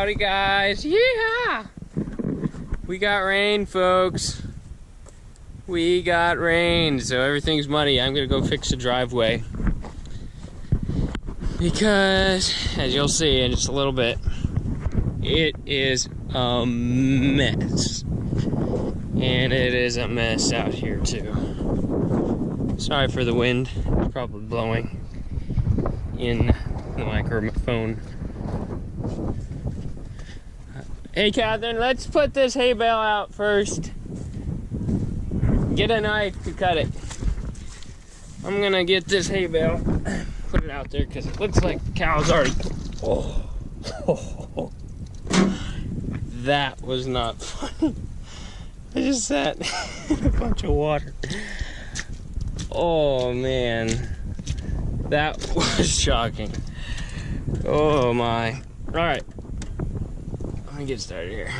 Howdy guys, yeah! We got rain, folks. We got rain, so everything's muddy. I'm gonna go fix the driveway. Because, as you'll see in just a little bit, it is a mess. And it is a mess out here too. Sorry for the wind, it's probably blowing in the microphone. Hey Catherine, let's put this hay bale out first. Get a knife to cut it. I'm gonna get this hay bale, put it out there because it looks like the cow's already. Oh. That was not funny. I just sat in a bunch of water. Oh man, that was shocking. Oh my. All right. Let me get started here.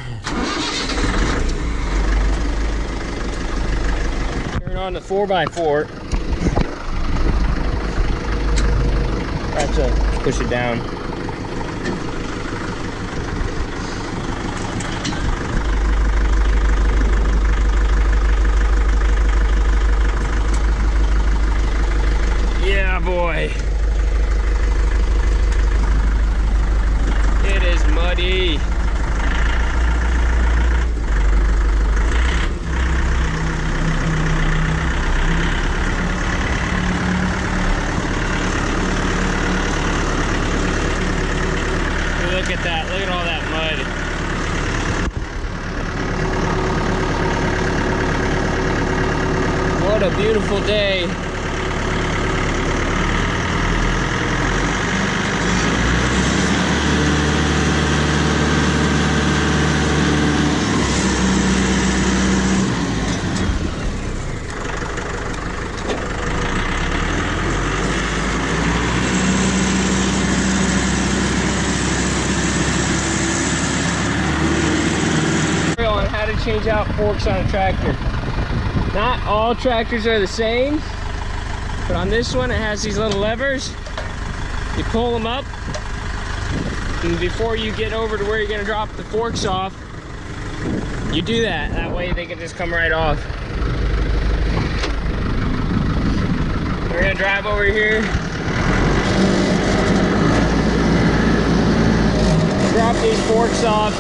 Turn on the 4x4. Have to push it down. Yeah, boy. It is muddy. Look at that, look at all that mud. What a beautiful day. Change out forks on a tractor. Not all tractors are the same, but on this one it has these little levers. You pull them up, and before you get over to where you're going to drop the forks off, you do that. That way they can just come right off. We're going to drive over here, drop these forks off,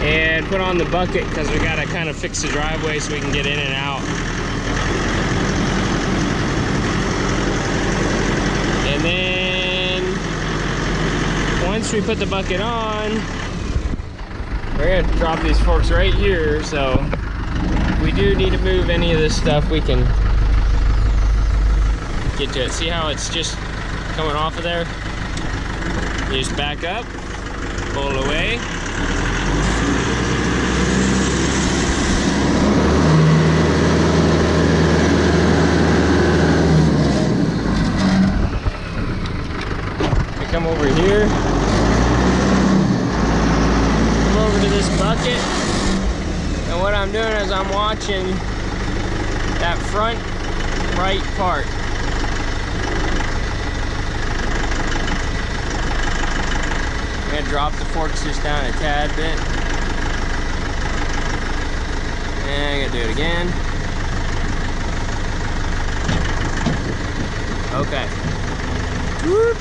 and put on the bucket because we gotta kind of fix the driveway so we can get in and out. And then once we put the bucket on, we're gonna drop these forks right here. So if we do need to move any of this stuff, we can get to it. See how it's just coming off of there? You just back up, pull it away. Come over here, come over to this bucket, and what I'm doing is I'm watching that front right part. I'm going to drop the forks just down a tad bit, and I'm going to do it again. Okay. Whoop.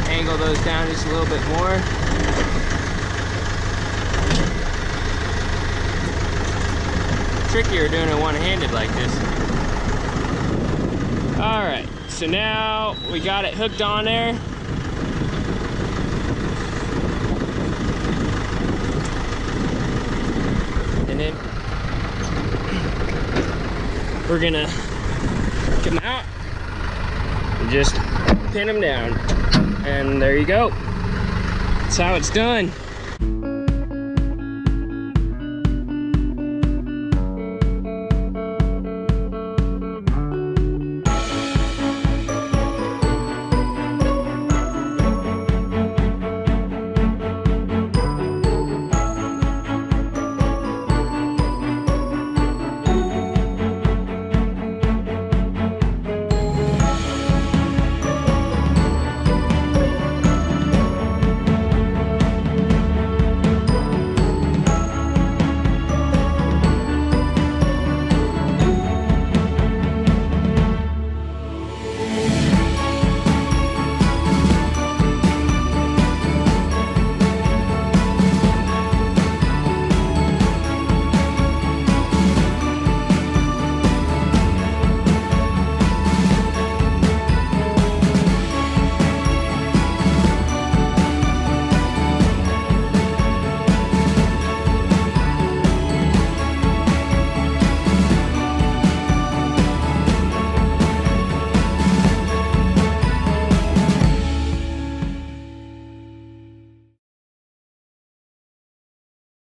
Angle those down just a little bit more. Trickier doing it one-handed like this. Alright, so now we got it hooked on there. And then we're gonna come out and just pin them down. And there you go. That's how it's done.